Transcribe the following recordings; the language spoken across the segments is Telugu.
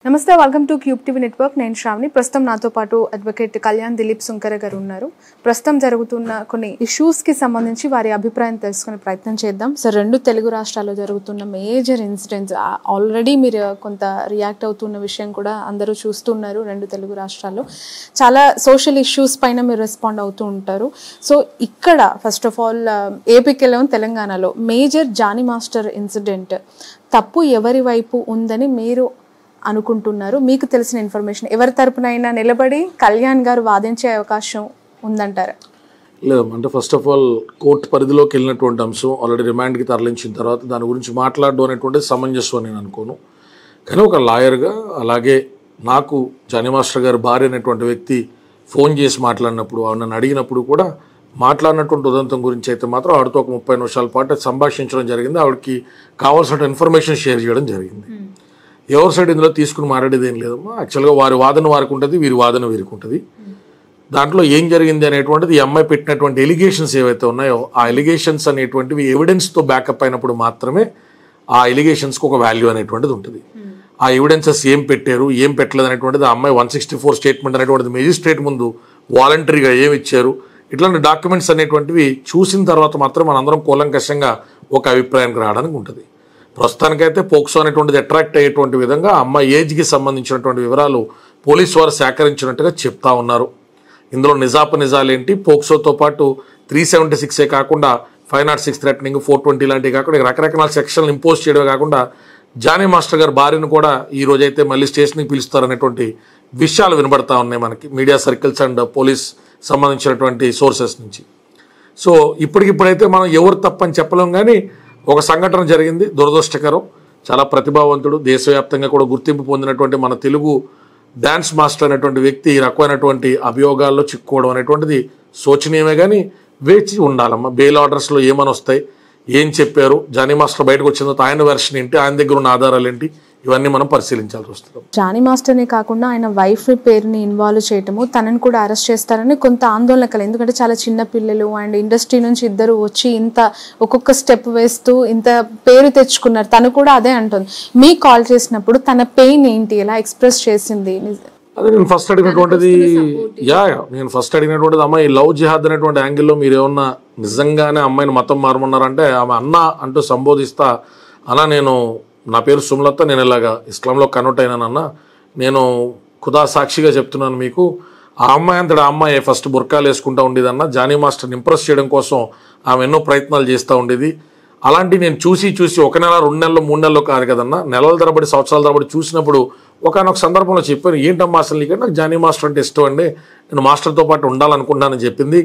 నమస్తే, welcome to cube TV network. నేను శ్రావణి. ప్రస్తుతం నాతో పాటు అడ్వకేట్ కళ్యాణ్ దిలీప్ సుంకర గారు ఉన్నారు. ప్రస్తుతం జరుగుతున్న కొన్ని ఇష్యూస్కి సంబంధించి వారి అభిప్రాయం తెలుసుకునే ప్రయత్నం చేద్దాం. సార్, రెండు తెలుగు రాష్ట్రాల్లో జరుగుతున్న మేజర్ ఇన్సిడెంట్స్ ఆల్రెడీ మీరు కొంత రియాక్ట్ అవుతున్న విషయం కూడా అందరూ చూస్తున్నారు. రెండు తెలుగు రాష్ట్రాల్లో చాలా సోషల్ ఇష్యూస్ పైన మీరు రెస్పాండ్ అవుతూ ఉంటారు. సో ఇక్కడ ఫస్ట్ ఆఫ్ ఆల్ ఏపీలో తెలంగాణలో మేజర్ జానీ మాస్టర్ ఇన్సిడెంట్ తప్పు ఎవరి వైపు ఉందని మీరు అనుకుంటున్నారు? మీకు తెలిసిన ఇన్ఫర్మేషన్ ఎవరి తరపునైనా నిలబడి కళ్యాణ్ గారు వాదించే అవకాశం ఉందంటారా? లేదు, అంటే ఫస్ట్ ఆఫ్ ఆల్ కోర్టు పరిధిలోకి వెళ్ళినటువంటి అంశం ఆల్రెడీ రిమాండ్కి తరలించిన తర్వాత దాని గురించి మాట్లాడడం అనేటువంటిది సమంజసం అని నేను అనుకోను. కానీ ఒక లాయర్గా, అలాగే నాకు జానీ మాస్టర్ గారు భార్య అనేటువంటి వ్యక్తి ఫోన్ చేసి మాట్లాడినప్పుడు, నన్ను అడిగినప్పుడు కూడా మాట్లాడినటువంటి ఉదంతం గురించి అయితే మాత్రం ఆవిడతో ఒక 30 నిమిషాల పాటు సంభాషించడం జరిగింది. ఆవిడకి కావాల్సిన ఇన్ఫర్మేషన్ షేర్ చేయడం జరిగింది. ఎవరి సైడ్ ఇందులో తీసుకుని మాట్లాడేది ఏం లేదమ్మా. యాక్చువల్గా వారి వాదన వారికి ఉంటుంది, వీరి వాదన వీరికి ఉంటుంది. దాంట్లో ఏం జరిగింది అనేటువంటిది ఈ అమ్మాయి పెట్టినటువంటి ఎలిగేషన్స్ ఏవైతే ఉన్నాయో ఆ ఎలిగేషన్స్ అనేటువంటివి ఎవిడెన్స్తో బ్యాకప్ అయినప్పుడు మాత్రమే ఆ ఎలిగేషన్స్కి ఒక వాల్యూ అనేటువంటిది ఉంటుంది. ఆ ఎవిడెన్సెస్ ఏం పెట్టారు, ఏం పెట్టలేదు అనేటువంటిది ఆ అమ్మాయి 164 స్టేట్మెంట్ అనేటువంటిది మేజిస్ట్రేట్ ముందు వాలంటరీగా ఏమి ఇచ్చారు, ఇట్లాంటి డాక్యుమెంట్స్ అనేటువంటివి చూసిన తర్వాత మాత్రం మనందరం కూలంకషంగా ఒక అభిప్రాయానికి రావడానికి ఉంటుంది. ప్రస్తుతానికైతే పోక్సో అనేటువంటిది అట్రాక్ట్ అయ్యేటువంటి విధంగా అమ్మాయి ఏజ్కి సంబంధించినటువంటి వివరాలు పోలీసు వారు సేకరించినట్టుగా చెప్తా ఉన్నారు. ఇందులో నిజాలేంటి, పోక్సోతో పాటు 376 కాకుండా 506 థ్రెటనింగ్, 420 లాంటివి కాకుండా రకరకాల సెక్షన్లు ఇంపోజ్ చేయడమే కాకుండా జానీ మాస్టర్ గారి భార్యను కూడా ఈ రోజైతే మళ్ళీ స్టేషన్కి పిలుస్తారనేటువంటి విషయాలు వినబడతా ఉన్నాయి మనకి మీడియా సర్కిల్స్ అండ్ పోలీస్ సంబంధించినటువంటి సోర్సెస్ నుంచి. సో ఇప్పటికిప్పుడైతే మనం ఎవరు తప్పని చెప్పలేం. కానీ ఒక సంఘటన జరిగింది, దురదృష్టకరం. చాలా ప్రతిభావంతుడు, దేశవ్యాప్తంగా కూడా గుర్తింపు పొందినటువంటి మన తెలుగు డ్యాన్స్ మాస్టర్ అనేటువంటి వ్యక్తి ఈ రకమైనటువంటి అభియోగాల్లో చిక్కుకోవడం అనేటువంటిది శోచనీయమే. కానీ వేచి ఉండాలమ్మా. బెయిల్ ఆర్డర్స్లో ఏమని వస్తాయి, ఏం చెప్పారు, జానీ మాస్టర్ బయటకు వచ్చిన తర్వాత ఆయన వెర్షన్ ఏంటి, ఆయన దగ్గర ఉన్న ఆధారాలు ఏంటి, ఇవన్నీ మనం పరిశీలించాల్సి వస్తుంది. జానీ మాస్టర్ని కాకుండా ఆయన వైఫ్ పేరుని ఇన్వాల్వ్ చేయటము, తనని కూడా అరెస్ట్ చేస్తారని కొంత ఆందోళన కల. ఎందుకంటే చాలా చిన్న పిల్లలు అండ్ ఇండస్ట్రీ నుంచి ఇద్దరు వచ్చి ఇంత ఒక్కొక్క స్టెప్ వేస్తూ ఇంత పేరు తెచ్చుకున్నారు. తను కూడా అదే అంటుంది. మీకు కాల్ చేసినప్పుడు తన పెయిన్ ఏంటి, ఎలా ఎక్స్ప్రెస్ చేసింది? అదే నేను ఫస్ట్ అడిగినటువంటిది అమ్మాయి లవ్ జిహాద్ అనేటువంటి యాంగిల్లో మీరు ఏమన్నా నిజంగానే అమ్మాయిని మతం మారమన్నారంటే ఆమె అన్న అంటూ సంబోధిస్తా, అన్నా నా పేరు సుమలత, నేను ఇలాగా ఇస్లాంలో కన్వర్ట్ అయినానన్న, నేను ఖుదా సాక్షిగా చెప్తున్నాను మీకు, ఆ అమ్మాయి అంతటా ఆ అమ్మాయి ఫస్ట్ బుర్కాలు వేసుకుంటూ ఉండేదన్న. జానీ మాస్టర్ని ఇంప్రెస్ చేయడం కోసం ఆమె ఎన్నో ప్రయత్నాలు చేస్తూ ఉండేది. అలాంటి నేను చూసి 1 నెల 2 నెలలు 3 నెలలు కాదు కదన్నా, నెలల తరబడి సంవత్సరాల తరబడి చూసినప్పుడు ఒకనొక సందర్భంలో చెప్పాను, ఏంటమ్మా అసలు నీకంటే నాకు జానీ మాస్టర్ అంటే ఇష్టం అండి, నేను మాస్టర్తో పాటు ఉండాలనుకుంటానని చెప్పింది.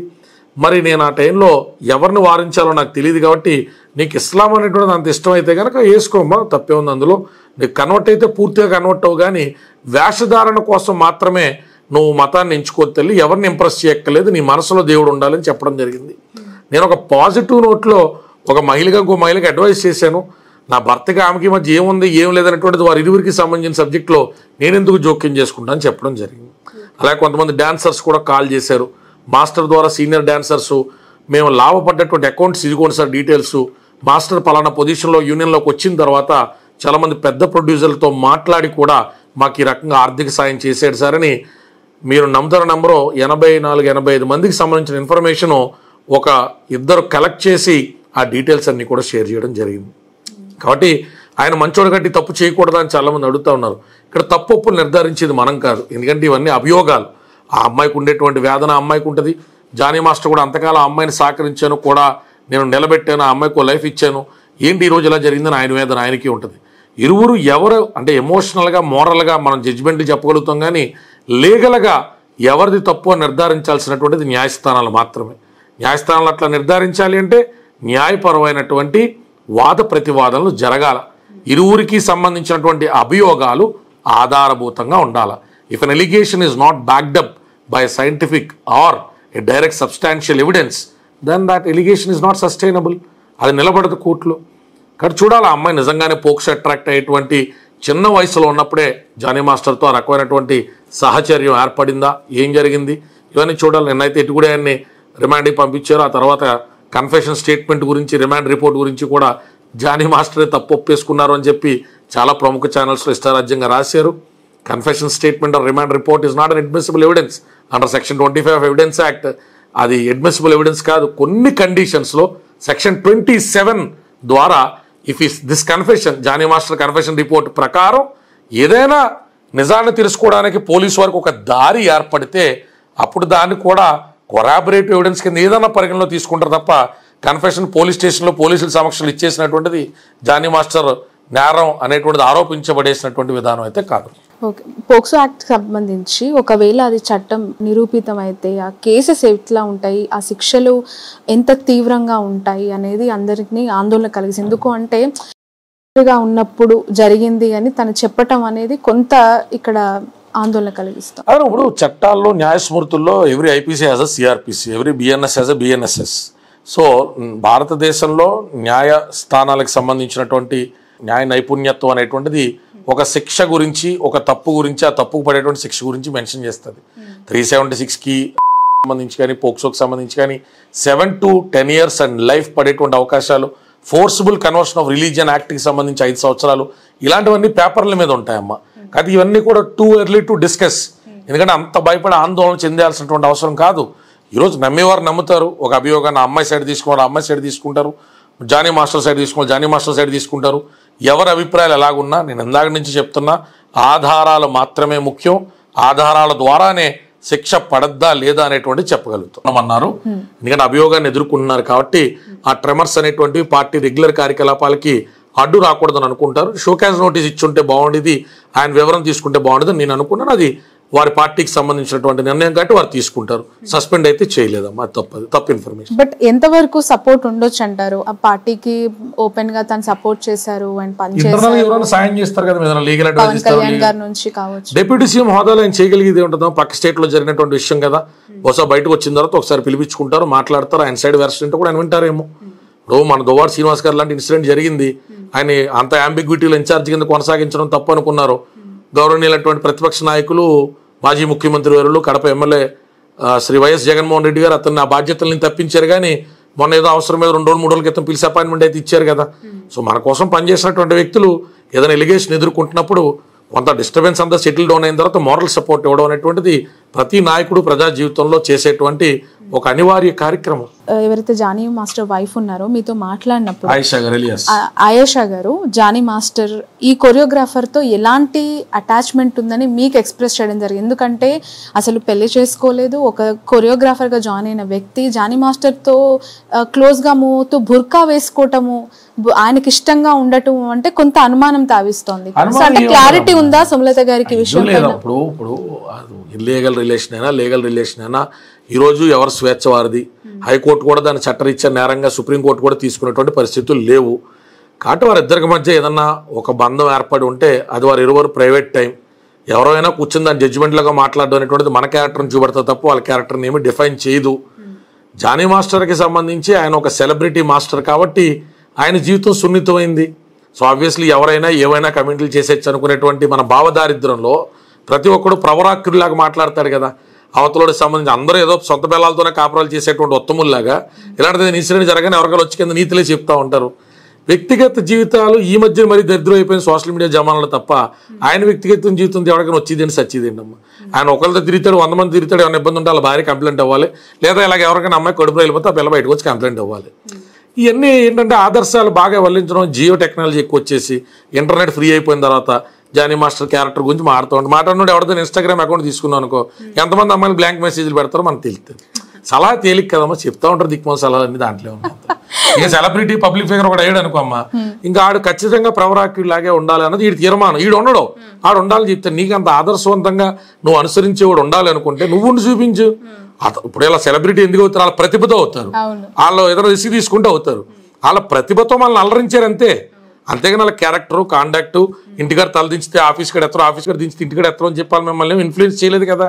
మరి నేను ఆ టైంలో ఎవరిని వారించాలో నాకు తెలియదు కాబట్టి నీకు ఇస్లాం అనేటువంటిది అంత ఇష్టం అయితే కనుక వేసుకోమ్మా, తప్పే ఉంది అందులో. నీకు కన్వర్ట్ అయితే పూర్తిగా కన్వర్ట్ అవ్వు, కానీ వేషధారణ కోసం మాత్రమే నువ్వు మతాన్ని ఎంచుకోవద్దు తల్లి, ఎవరిని ఇంప్రెస్ చేయక్కర్లేదు, నీ మనసులో దేవుడు ఉండాలని చెప్పడం జరిగింది. నేను ఒక పాజిటివ్ నోట్లో ఒక మహిళగా ఇంకో మహిళకి అడ్వైస్ చేశాను. నా భర్తకి ఆమెకి మధ్య ఏముంది ఏం లేదనేటువంటిది వారి ఇరువురికి సంబంధించిన సబ్జెక్ట్లో నేను ఎందుకు జోక్యం చేసుకుంటానని చెప్పడం జరిగింది. అలాగే కొంతమంది డాన్సర్స్ కూడా కాల్ చేశారు. మాస్టర్ ద్వారా సీనియర్ డాన్సర్స్ మేము లాభపడ్డటువంటి అకౌంట్స్ ఇదిగోండి సార్ డీటెయిల్స్, మాస్టర్ పలానా పొజిషన్లో యూనియన్లోకి వచ్చిన తర్వాత చాలామంది పెద్ద ప్రొడ్యూసర్లతో మాట్లాడి కూడా మాకు ఈ రకంగా ఆర్థిక సాయం చేశాడు సార్ అని మీరు నమ్ముతారో నమ్మరో 84-85 మందికి సంబంధించిన ఇన్ఫర్మేషను ఒక ఇద్దరు కలెక్ట్ చేసి ఆ డీటెయిల్స్ అన్నీ కూడా షేర్ చేయడం జరిగింది. కాబట్టి ఆయన మంచోడు కట్టి తప్పు చేయకూడదని చాలామంది అడుగుతూ ఉన్నారు. ఇక్కడ తప్పు ఒప్పులు నిర్ధారించేది మనం కాదు, ఎందుకంటే ఇవన్నీ అభియోగాలు. ఆ అమ్మాయికి ఉండేటువంటి వేదన ఆ అమ్మాయికి ఉంటుంది. జానీ మాస్టర్ కూడా అంతకాలం ఆ అమ్మాయిని సహకరించాను, కూడా నేను నిలబెట్టాను, ఆ అమ్మాయికి లైఫ్ ఇచ్చాను, ఏంటి ఈరోజు ఇలా జరిగిందని ఆయన వేదన ఆయనకి ఉంటుంది. ఇరువురు ఎవరు అంటే ఎమోషనల్గా మోరల్గా మనం జడ్జిమెంట్ చెప్పగలుగుతాం, కానీ లీగల్గా ఎవరిది తప్పు అని నిర్ధారించాల్సినటువంటిది న్యాయస్థానాలు మాత్రమే. న్యాయస్థానాలు అట్లా నిర్ధారించాలి అంటే న్యాయపరమైనటువంటి వాద ప్రతివాదనలు జరగాల. ఇరువురికి సంబంధించినటువంటి అభియోగాలు ఆధారభూతంగా ఉండాలి. If an allegation is not backed up by scientific or a direct substantial evidence, then that allegation is not sustainable. అది నిలబడదు కోర్టులో. కానీ చూడాలి ఆ అమ్మాయి నిజంగానే పోక్సో అట్రాక్ట్ అయ్యేటువంటి చిన్న వయసులో ఉన్నప్పుడే జానీ మాస్టర్తో ఆ రకమైనటువంటి సహచర్యం ఏర్పడిందా, ఏం జరిగింది, ఇవన్నీ చూడాలి. నిన్నైతే ఇటు కూడా ఆయన్ని రిమాండ్కి పంపించారు. ఆ తర్వాత కన్ఫెషన్ స్టేట్మెంట్ గురించి, రిమాండ్ రిపోర్ట్ గురించి కూడా జానీ మాస్టరే తప్పు ఒప్పేసుకున్నారు అని చెప్పి చాలా ప్రముఖ ఛానల్స్లో ఇష్టారాజ్యంగా రాశారు. Confession statement or remand report is not an admissible evidence under section 25 of evidence act. అది అడ్మిసిబుల్ ఎవిడెన్స్ కాదు. కొన్ని కండిషన్స్లో సెక్షన్ 27 ద్వారా if is this confession, Jani master confession report ప్రకారం ఏదైనా నిజాన్ని తెలుసుకోవడానికి పోలీసు వారికి ఒక దారి ఏర్పడితే అప్పుడు దాన్ని కూడా కొరాబరేటివ్ ఎవిడెన్స్ కింద ఏదైనా పరిగణలో తీసుకుంటారు తప్ప కన్ఫెషన్ పోలీస్ స్టేషన్లో పోలీసుల సమక్షంలో ఇచ్చేసినటువంటిది జానీ మాస్టర్ నేరం అనేటువంటిది ఆరోపించబడేసినటువంటి విధానం అయితే కాదు. ఓకే, పోక్సో యాక్ట్ సంబంధించి ఒకవేళ అది చట్టం నిరూపితం అయితే ఆ కేసెస్ ఎట్లా ఉంటాయి, ఆ శిక్షలు ఎంత తీవ్రంగా ఉంటాయి అనేది అందరికీ ఆందోళన కలిగింది. ఎందుకు అంటే ఉన్నప్పుడు జరిగింది అని తను చెప్పటం అనేది కొంత ఇక్కడ ఆందోళన కలిగిస్తాం. అదే ఇప్పుడు చట్టాల్లో న్యాయస్మృతుల్లో every IPC has a CrPC, every BNS has a BNSS. So భారతదేశంలో న్యాయ స్థానాలకు సంబంధించినటువంటి న్యాయ నైపుణ్యత్వం అనేటువంటిది ఒక శిక్ష గురించి, ఒక తప్పు గురించి, ఆ తప్పుకు పడేటువంటి శిక్ష గురించి మెన్షన్ చేస్తుంది. 376కి సంబంధించి కానీ, పోక్సోకి సంబంధించి కానీ 7 to 10 years అండ్ లైఫ్ పడేటువంటి అవకాశాలు, ఫోర్సిబుల్ కన్వర్షన్ ఆఫ్ రిలీజియన్ యాక్ట్కి సంబంధించి 5 సంవత్సరాలు, ఇలాంటివన్నీ పేపర్ల మీద ఉంటాయమ్మా. కానీ ఇవన్నీ కూడా టూ ఎర్లీ టు డిస్కస్. ఎందుకంటే అంత భయపడి ఆందోళన చెందాల్సినటువంటి అవసరం కాదు. ఈరోజు నమ్మేవారు నమ్ముతారు. ఒక అభియోగాన్ని అమ్మాయి సైడ్ తీసుకున్నారు, అమ్మాయి సైడ్ తీసుకుంటారు, జానీ మాస్టర్ సైడ్ తీసుకున్నారు, జానీ మాస్టర్ సైడ్ తీసుకుంటారు. ఎవరి అభిప్రాయాలు ఎలాగున్నా నేను ఇందాక నుంచి చెప్తున్నా, ఆధారాలు మాత్రమే ముఖ్యం. ఆధారాల ద్వారానే శిక్ష పడద్దా లేదా అనేటువంటి చెప్పగలుగుతామన్నారు. ఎందుకంటే అభియోగాన్ని ఎదుర్కొంటున్నారు కాబట్టి ఆ ట్రెమర్స్ అనేటువంటివి పార్టీ రెగ్యులర్ కార్యకలాపాలకి అడ్డు రాకూడదని అనుకుంటారు. షోకాజ్ నోటీస్ ఇచ్చుంటే బాగుండేది, ఆయన వివరం తీసుకుంటే బాగుండేది నేను అనుకున్నాను. అది వారి పార్టీకి సంబంధించినటువంటి నిర్ణయం కాబట్టి వారు తీసుకుంటారు. సస్పెండ్ అయితే చేయలేదమ్మా, తప్పు ఇన్ఫర్మేషన్. బట్ ఎంతవరకు సపోర్ట్ ఉండొచ్చు అంటారు? ఆ పార్టీకి ఓపెన్ గా తను సపోర్ట్ చేశారు అండ్ పనిచేస్తారు, సాయం చేస్తారు కదా, లీగల్ అడ్వైస్ నుంచి కావచ్చు. డిప్యూటీ సీఎం హోదాలో ఆయన చేయగలిగేది ఉంటుందో, పక్క స్టేట్ లో జరిగినటువంటి విషయం కదా, బహుశా బయటకు వచ్చిన తర్వాత ఒకసారి పిలిపించుకుంటారు, మాట్లాడతారు. ఆయన సైడ్ వెర్షన్ కూడా ఆయన వింటారేమో. ఇప్పుడు మన దువ్వాడ శ్రీనివాస్ గారు లాంటి ఇన్సిడెంట్ జరిగింది, ఆయన అంత అంబిగ్విటీలో ఇన్ఛార్జ్ కింద కొనసాగించడం తప్పు అనుకున్నారు. గౌరవనీయులైనటువంటి ప్రతిపక్ష నాయకులు, మాజీ ముఖ్యమంత్రి వారు, కడప ఎమ్మెల్యే శ్రీ వైఎస్ జగన్మోహన్ రెడ్డి గారు అతన్ని ఆ బాధ్యతల్ని తప్పించారు. కానీ మొన్న ఏదో అవసరం మీద 2 రోజులు 3 రోజుల క్రితం పిలిచి అపాయింట్మెంట్ అయితే ఇచ్చారు కదా. సో మన కోసం పనిచేసినటువంటి వ్యక్తులు ఏదైనా ఎలిగేషన్ ఎదుర్కొంటున్నప్పుడు కొంత డిస్టర్బెన్స్ అంతా సెటిల్ డౌన్ అయిన తర్వాత మోరల్ సపోర్ట్ ఇవ్వడం అనేటువంటిది ప్రతి నాయకుడు ప్రజా జీవితంలో చేసేటువంటి ఒక అనివార్య కార్యక్రమం. ఎవరైతే జానీ మాస్టర్ వైఫ్ ఉన్నారో మీతో మాట్లాడినప్పుడు ఆయేషా గారు జానీ మాస్టర్ ఈ కొరియోగ్రాఫర్ తో ఎలాంటి అటాచ్మెంట్ ఉందని మీకు ఎక్స్ప్రెస్ చేయడం జరిగింది. ఎందుకంటే అసలు పెళ్లి చేసుకోలేదు, ఒక కొరియోగ్రాఫర్ గా జాయిన్ అయిన వ్యక్తి జానీ మాస్టర్ తో క్లోజ్ గా మూవ్ అవుతూ బుర్కా వేసుకోవటము, ఆయనకి ఇష్టంగా ఉండటం అంటే కొంత అనుమానం తావిస్తోంది. అంటే క్లారిటీ ఉందా సుమలత గారికి విషయం? ఇప్పుడు ఇల్లీగల్ రిలేషన్ అయినా లీగల్ రిలేషన్ అయినా ఈరోజు ఎవరు స్వేచ్ఛ వారిది. హైకోర్టు కూడా దాన్ని చట్టరీత్యా నేరంగా సుప్రీంకోర్టు కూడా తీసుకునేటువంటి పరిస్థితులు లేవు. కాబట్టి వారిద్దరికి మధ్య ఏదన్నా ఒక బంధం ఏర్పడి ఉంటే అది వారి ఇరువురు ప్రైవేట్ టైం. ఎవరైనా కూర్చుని దాని జడ్జిమెంట్లాగా మాట్లాడడం అనేటువంటిది మన క్యారెక్టర్ని చూపెడతా తప్ప వాళ్ళ క్యారెక్టర్ని ఏమి డిఫైన్ చేయదు. జానీ మాస్టర్కి సంబంధించి ఆయన ఒక సెలబ్రిటీ మాస్టర్ కాబట్టి ఆయన జీవితం సున్నితమైంది. సో ఆబ్వియస్లీ ఎవరైనా ఏవైనా కమెంట్లు చేసేచ్చు అనుకునేటువంటి మన భావదారిద్రంలో ప్రతి ఒక్కడు ప్రవరాక్రులాగా మాట్లాడతాడు కదా. అవతలోకి సంబంధించి అందరూ ఏదో సొంత బెల్లాలతోనే కాపురాలు చేసేటువంటి ఉత్తముల్లాగా ఇలాంటిది ఇన్సిడెంట్ జరగానే ఎవరికైనా వచ్చి కింద నీతిలే చెప్తా ఉంటారు. వ్యక్తిగత జీవితాలు ఈ మధ్య మరీ దరిద్రం అయిపోయిన సోషల్ మీడియా జమానాలు తప్ప ఆయన వ్యక్తిగత జీవితం ఎవరికైనా వచ్చేదేంటి సచ్చేదేంటి అమ్మ. ఆయన ఒకరితో తిరుగుతాడు, 100 మంది తిరుగుతాడు, ఏమైనా ఇబ్బంది ఉంటే వాళ్ళ భార్య కంప్లైంట్ అవ్వాలి, లేదా ఇలాగ ఎవరికైనా అమ్మాయి కడుపులో వెళ్ళిపోతే ఆ పిల్ల బయటకు వచ్చి కంప్లైంట్ అవ్వాలి. ఇవన్నీ ఏంటంటే ఆదర్శాలు బాగా వల్లించడం, జియో టెక్నాలజీ ఎక్కువ వచ్చేసి ఇంటర్నెట్ ఫ్రీ అయిపోయిన తర్వాత జానీ మాస్టర్ క్యారెక్టర్ గురించి మాట్లాడుతూ ఎవరితో ఇన్స్టాగ్రామ్ అకౌంట్ తీసుకున్నాను అనుకో, ఎంతమంది అమ్మాయిలు బ్లాంక్ మెసేజ్లు పెడతారో మనకు తెలుస్తుంది. సలహా తేలిక కదమ్మా, చెప్తా ఉంటారు దిక్కుమాల సలహాలు అన్ని దాంట్లో ఉన్నాయి. ఇక సెలబ్రిటీ పబ్లిక్ ఫిగర్ ఒకటి అయ్యాడు అనుకో అమ్మ, ఇంకా ఆడు ఖచ్చితంగా ప్రవరాక్యుడిలాగే ఉండాలి అన్నది వీడి తీర్మానం. ఈడు ఉండడు, ఆడు ఉండాలని చెప్తే నీకు అంత ఆదర్శవంతంగా నువ్వు అనుసరించేవాడు ఉండాలి అనుకుంటే నువ్వు చూపించు. ఇప్పుడు ఇలా సెలబ్రిటీ ఎందుకు అవుతారు? వాళ్ళ ప్రతిభతో అవుతారు, వాళ్ళు ఏదైనా రిస్క్ తీసుకుంటూ అవుతారు. వాళ్ళ ప్రతిభతో మనల్ని అలరించారు అంతే. అంతేగాని వాళ్ళ క్యారెక్టర్ కాండాక్ట్ ఇంటికాడ తల దించితే ఆఫీస్ కాడ ఎత్తరు, ఆఫీస్ కాడ దించితే ఇంటికాడ ఎత్తరు అని చెప్పాలి. మిమ్మల్ని ఇన్ఫ్లుయెన్స్ చేయలేదు కదా.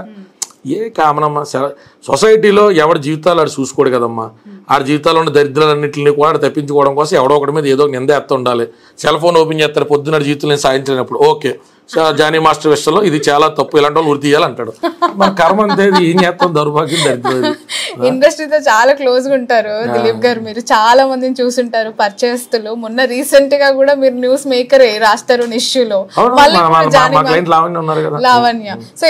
ఏ కామనమ్మా, సొసైటీలో ఎవరి జీవితాలు ఆడు చూసుకోడు కదమ్మా. ఆడి జీవితాల్లో ఉన్న దరిద్రాలన్నింటినీ కూడా ఆడు తప్పించుకోవడం కోసం ఎవడో ఒకటి మీద ఏదో నింద ఎత్త ఉండాలి. సెల్ ఫోన్ ఓపెన్ చేస్తారు, పొద్దున్న జీవితం నేను సాధించినప్పుడు ఓకే జానీ మాస్టర్ విషయంలో ఇది చాలా తప్పు, ఇలాంటి వాళ్ళు ఉరి తీయాలంటాడు. మన కర్మ అంతే, ఏం చేస్తాం, దౌర్భాగ్యం దరిద్రం. ఇండస్ట్రీతో చాలా క్లోజ్ గా ఉంటారు దిలీప్ గారు, మీరు చాలా మందిని చూసుంటారు పరిచయస్తులు. మొన్న రీసెంట్ గా కూడా మీరు న్యూస్ మేకర్ రాస్తారు ఇష్యూలో, లావణ్య. సో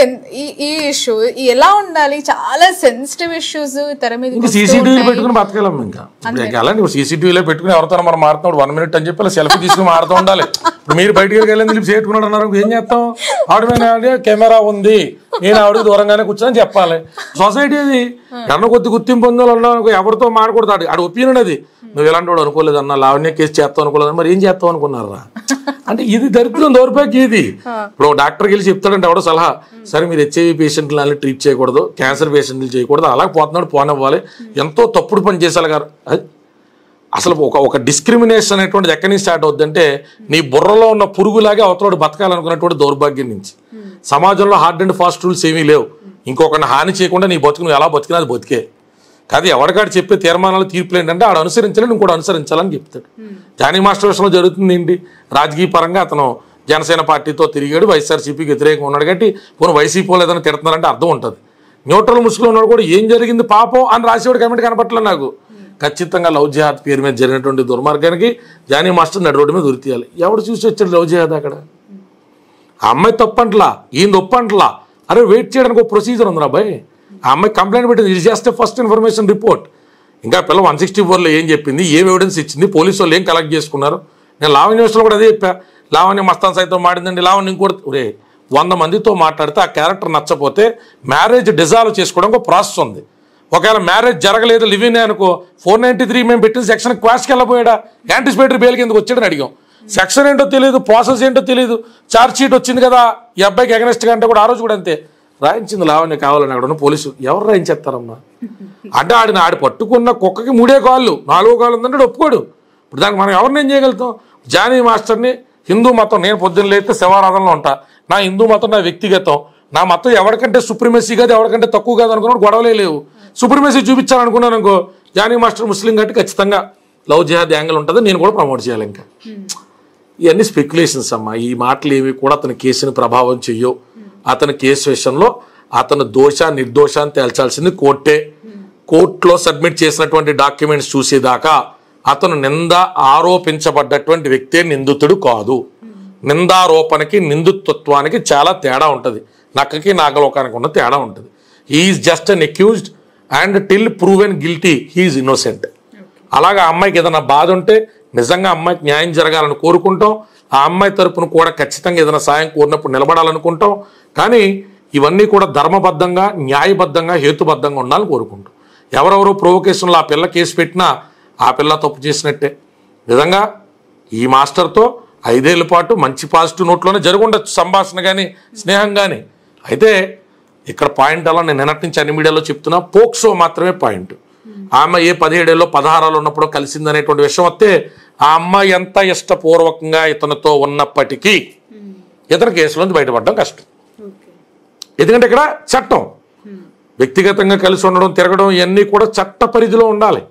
ఈ ఇష్యూ ఎలా ఉండాలి, చాలా సెన్సిటివ్ ఇష్యూస్ తెర మీద సీసీటీవీ పెట్టుకుని బతకాలం. ఇంకా అలాంటి సీసీటీవీలో పెట్టుకుని ఎవరితో మనం మారుతున్నాడు 1 minute అని చెప్పి సెల్ఫీ తీసుకుని మారుతూ ఉండాలి. ఇప్పుడు మీరు బయటికి వెళ్ళి దిలీప్ చేట్టుకున్నాడు అన్నారు, ఏం చేస్తాం, ఆవిడ కెమెరా ఉంది, నేను ఆవిడకి దూరంగానే కూర్చొని చెప్పాలి. సొసైటీ అది ఎన్న కొద్ది గుర్తింపు పొందాలన్నా ఎవరితో మాడకూడదు, ఆడు ఒపీనియన్ అది. నువ్వు ఎలాంటి వాడు అనుకోలేదు అన్న, లావణ్య కేసు చేస్తావు అనుకోలేదు, మరి ఏం చేస్తావు అనుకున్నారా అంటే ఇది దరిద్రం, దౌర్భాగ్యం ఇది. ఇప్పుడు డాక్టర్కి వెళ్ళి చెప్తాడంటే ఎవడో సలహా, సరే మీరు హెచ్ఐవి పేషెంట్లని ట్రీట్ చేయకూడదు, క్యాన్సర్ పేషెంట్లు చేయకూడదు, అలా పోతున్నాడు పోనివ్వాలి, ఎంతో తప్పుడు పని చేసేలా గారు. అసలు ఒక డిస్క్రిమినేషన్ అనేటువంటిది ఎక్కడి నుంచి స్టార్ట్ అవుద్దంటే నీ బుర్రలో ఉన్న పురుగులాగే అవతలోడు బతకాలనుకున్నటువంటి దౌర్భాగ్యం నుంచి. సమాజంలో హార్డ్ అండ్ ఫాస్ట్ రూల్స్ ఏమీ లేవు. ఇంకొకరిని హాని చేయకుండా నీ బతుకు నువ్వు ఎలా బతికినా అది బతికే కాదు. ఎవరికాడు చెప్పే తీర్మానాలు తీర్పులు ఏంటంటే ఆడు అనుసరించాలని ఇంకోటి అనుసరించాలని చెప్తాడు. జానీ మాస్టర్ విషయంలో జరుగుతుంది ఏంటి, రాజకీయ పరంగా అతను జనసేన పార్టీతో తిరిగాడు, వైఎస్ఆర్సీపీకి వ్యతిరేకంగా ఉన్నాడు కాబట్టి పోను వైసీపీ వాళ్ళు ఏదైనా తిడుతున్నారంటే అర్థం ఉంటుంది. న్యూట్రల్ ముసుగులో ఉన్నాడు కూడా ఏం జరిగింది పాపం అని రాసేవాడు కమెంట్ కనపట్లేదు నాకు. ఖచ్చితంగా లవ్ జిహాద్ పేరు మీద జరిగినటువంటి దుర్మార్గానికి జానీ మాస్టర్ నడి రోడ్డు మీద ఉరి తీయాలి. ఎవడు చూసి వచ్చాడు లవ్ జిహాద్ అక్కడ? ఆ అమ్మాయి తప్పంట్లా, ఈయన తప్పంట్లా. అరే వెయిట్ చేయడానికి ఒక ప్రొసీజర్ ఉంది అబ్బాయి. ఆ అమ్మాయి కంప్లైంట్ పెట్టింది, ఇది జస్ట్ ఫస్ట్ ఇన్ఫర్మేషన్ రిపోర్ట్. ఇంకా పిల్ల 164లో ఏం చెప్పింది, ఏం ఎవిడెన్స్ ఇచ్చింది, పోలీసు వాళ్ళు ఏం కలెక్ట్ చేసుకున్నారు. నేను లావణ్య విషయంలో కూడా అదే చెప్పా, లావణ్య మస్తాన్ సైతం మాడిందండి, లావణ్య ఇంకోటి రే 100 మందితో మాట్లాడితే ఆ క్యారెక్టర్ నచ్చపోతే మ్యారేజ్ డిజాల్వ్ చేసుకోవడం ఒక ప్రాసెస్ ఉంది. ఒకవేళ మ్యారేజ్ జరగలేదు, లివింగ్ అనుకో, 493 మేము పెట్టిన సెక్షన్ క్వాష్కి వెళ్ళిపోయాడా, యాంటిసిపేటరీ బెయిల్కి ఎందుకు వచ్చాడని అడిగాం. సెక్షన్ ఏంటో తెలియదు, ప్రాసెస్ ఏంటో తెలియదు, ఛార్జ్ షీట్ వచ్చింది కదా ఈ అబ్బాయికి అగెనెస్ట్గా అంటే కూడా ఆ రోజు కూడా అంతే రాయించింది లావణ్య కావాలని. అక్కడ ఉన్న పోలీసు ఎవరు రాయించేస్తారమ్మా అంటే ఆడి పట్టుకున్న కుక్కకి 3 కాళ్ళు 4వ కాళ్ళు ఉందంటే ఒప్పుకోడు. ఇప్పుడు దానికి మనం ఎవరిని ఏం చేయగలుగుతాం? జానీ మాస్టర్ని హిందూ మతం, నేను పొద్దున్న లేస్తే శివారాధనలో ఉంటా, నా హిందూ మతం నా వ్యక్తిగతం, నా మతం ఎవరికంటే సుప్రీమసీ కాదు ఎవరికంటే తక్కువ కాదు అనుకున్నాడు, గొడవలే లేవు. సుప్రీమసీ చూపించాలనుకున్నాను అనుకో, జానీ మాస్టర్ ముస్లిం కాబట్టి ఖచ్చితంగా లవ్ జిహాద్ యాంగిల్ ఉంటుంది, నేను కూడా ప్రమోట్ చేయాలి. ఇంకా ఇవన్నీ స్పెక్యులేషన్స్ అమ్మా. ఈ మాటలు ఏవి కూడా అతని కేసుని ప్రభావం చెయ్యవు. అతని కేసు విషయంలో అతను దోష నిర్దోషాన్ని తేల్చాల్సింది కోర్టే. కోర్టులో సబ్మిట్ చేసినటువంటి డాక్యుమెంట్స్ చూసేదాకా అతను ఆరోపించబడ్డటువంటి వ్యక్తే నిందితుడు కాదు. నిందారోపణకి నిందితత్వానికి చాలా తేడా ఉంటుంది. నక్కకి నాగలోకానికి ఉన్న తేడా ఉంటుంది. He's just an accused and till proven guilty he's innocent. అలాగా అమ్మాయికి ఏదైనా బాధ ఉంటే నిజంగా అమ్మాయికి న్యాయం జరగాలని కోరుకుంటాం. ఆ అమ్మాయి తరపున కూడా ఖచ్చితంగా ఏదైనా సాయం కోరినప్పుడు నిలబడాలనుకుంటాం. కానీ ఇవన్నీ కూడా ధర్మబద్ధంగా, న్యాయబద్ధంగా, హేతుబద్ధంగా ఉండాలని కోరుకుంటాం. ఎవరెవరో ప్రొవొకేషన్లో ఆ పిల్ల కేసు పెట్టినా ఆ పిల్ల తప్పు చేసినట్టే. నిజంగా ఈ మాస్టర్తో 5 ఏళ్ల పాటు మంచి పాజిటివ్ నోట్లోనే జరుగుండొచ్చు సంభాషణ కానీ స్నేహం కానీ. అయితే ఇక్కడ పాయింట్ అలా నేను నిన్నటి నుంచి అన్ని మీడియాలో చెప్తున్నా, పోక్సో మాత్రమే పాయింట్. ఆమె ఏ 17 ఏళ్ళలో 16 ఉన్నప్పుడు కలిసిందనేటువంటి విషయం వస్తే ఆ అమ్మాయి ఎంత ఇష్టపూర్వకంగా ఇతనితో ఉన్నప్పటికీ ఇతని కేసులోంచి బయటపడడం కష్టం. ఎందుకంటే ఇక్కడ చట్టం, వ్యక్తిగతంగా కలిసి ఉండడం, తిరగడం ఇవన్నీ కూడా చట్ట పరిధిలో ఉండాలి.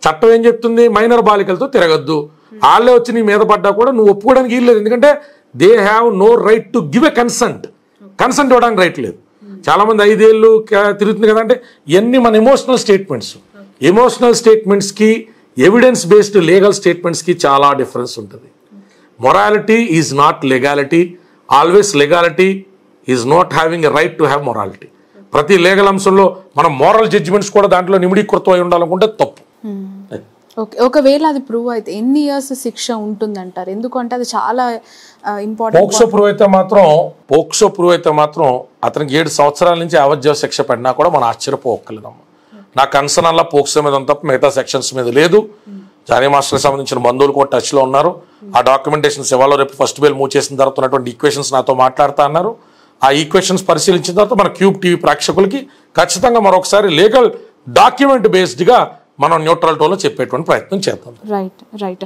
చట్టం ఏం చెప్తుంది, మైనర్ బాలికలతో తిరగద్దు, వాళ్ళే వచ్చి నీ మీద పడ్డా కూడా నువ్వు ఒప్పుకోవడానికి వీల్లేదు. ఎందుకంటే they have no right to give a consent ఇవ్వడానికి రైట్ లేదు. చాలా మంది 5 ఏళ్ళు తిరుగుతుంది కదా అంటే ఇవన్నీ మన ఎమోషనల్ స్టేట్మెంట్స్కి ఎవిడెన్స్ బేస్డ్ లీగల్ స్టేట్మెంట్స్కి చాలా డిఫరెన్స్ ఉంటుంది. Morality is not legality, always legality is not having a right to have morality. ప్రతి లీగల్ అంశంలో మనం మోరల్ జడ్జిమెంట్స్ కూడా దాంట్లో నిమిడీకృతం అయి ఉండాలనుకుంటే తప్పు. ఓకే, ఒకవేళ అది ప్రూవ్ అయితే ఎన్ని ఇయర్స్ శిక్ష ఉంటుందంటారు? ఎందుకంటే అది చాలా ఇంపార్టెంట్. పోక్సో ప్రూవ్ అయితే మాత్రం అతనికి 7 సంవత్సరాల నుంచి యావజ్జీవ శిక్ష పడినా కూడా మనం ఆశ్చర్యపోక్కర్లేదమ్మా. నా కన్సర్న్ అలా పోక్సో మీద తప్ప మిగతా సెక్షన్స్ మీద లేదు. జానీ మాస్టర్కి సంబంధించిన బంధువులు కూడా టచ్లో ఉన్నారు. ఆ డాక్యుమెంటేషన్స్ ఇవాళ రేపు ఫస్ట్ బెయిల్ మూవ్ చేసిన తర్వాత ఉన్నటువంటి ఈక్వేషన్స్ నాతో మాట్లాడుతా అన్నారు. ఆ ఈక్వేషన్స్ పరిశీలించిన తర్వాత మన క్యూబ్ టీవీ ప్రేక్షకులకి ఖచ్చితంగా మరొకసారి లీగల్ డాక్యుమెంట్ బేస్డ్గా మనం న్యూట్రల్ టోన్లో చెప్పేటువంటి ప్రయత్నం చేద్దాం. రైట్.